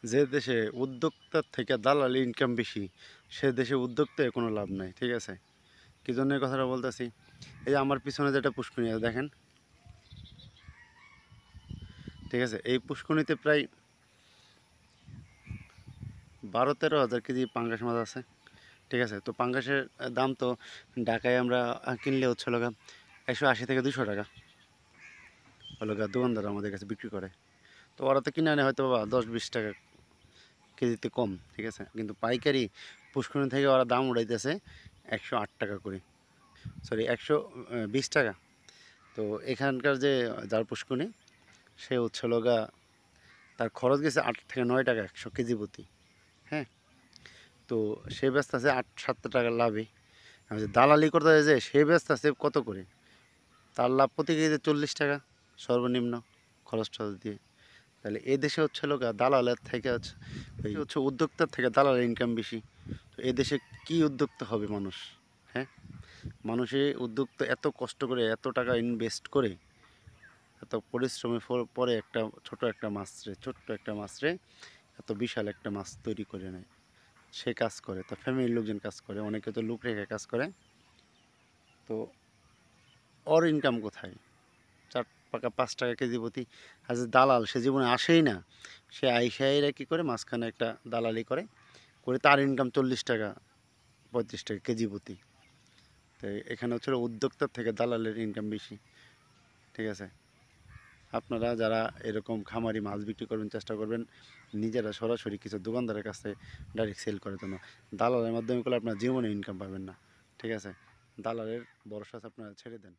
যে দেশে উদ্যোক্তার থেকে দালালি ইনকাম বেশি, সে দেশে উদ্যোক্তায় কোনো লাভ নাই। ঠিক আছে? কি জন্য এই কথাটা বলতেছি? এই যে আমার পিছনে যেটা পুষ্করিণী আছে দেখেন, ঠিক আছে? এই পুষ্করিণীতে প্রায় 12-13 হাজার কেজি পাঙ্গাস মাছ আছে। ঠিক আছে? তো পাঙ্গাসের দাম তো ঢাকায় আমরা কিনলে হচ্ছে হলো গা 180 থেকে 200 টাকা হলো গা দোকানদার আমাদের কাছে বিক্রি করে। তো ওরা তো কিনে আনে হয়তো বা 10-20 টাকা কেজিতে কম। ঠিক আছে? কিন্তু পাইকারি পুষ্করিণী থেকে ওরা দাম উঠাইতেছে 108 টাকা করে, সরি 120 টাকা। তো এখানকার যে যার পুষ্করিণী, সে হচ্ছে হলো গা তার খরচ গেছে 8 থেকে 9 টাকা 100 কেজি প্রতি। হ্যাঁ? তো সে বেচতেছে 8-7 টাকা লাভে। আর যে দালালি করতে যে সে বেচতেছে কত করে? তার লাভ প্রতি কেজিতে 40 টাকা সর্বনিম্ন খরচ-টরচ দিয়ে। তাহলে এদেশে হচ্ছে হলো গা দালালের থেকে হচ্ছে উদ্যোক্তার থেকে দালালের ইনকাম বেশি। তো এদেশে কি উদ্যোক্তা হবে মানুষ? হ্যাঁ? মানুষে উদ্যোক্তা এত কষ্ট করে, এত টাকা ইনভেস্ট করে, এত পরিশ্রমের পরে একটা ছোট্ট একটা মাছরে এত বিশাল একটা মাছ তৈরি করে নেয়। সে কাজ করে, তার ফ্যামিলির লোকজন কাজ করে, অনেকে তো লোক রেখে কাজ করে। তো ওর ইনকাম কোথায়? ৪ টাকা ৫ টাকা কেজি প্রতি। আর যে দালাল, সে জীবনে আসেই না। সে আইসাইরা কী করে, মাঝখানে একটা দালালি করে, তার ইনকাম 40 টাকা 35 টাকা কেজি প্রতি। তো এখানে হচ্ছে উদ্যোক্তার থেকে দালালের ইনকাম বেশি। ঠিক আছে? আপনারা যারা এরকম খামারি মাছ বিক্রি করবেন, চেষ্টা করবেন নিজেরা সরাসরি কিছু দোকানদারের কাছে ডাইরেক্ট সেল করার জন্য। দালালের মাধ্যমে করলে আপনার জীবনে ইনকাম পাবেন না। ঠিক আছে? দালালের ভরসা আপনারা ছেড়ে দেন।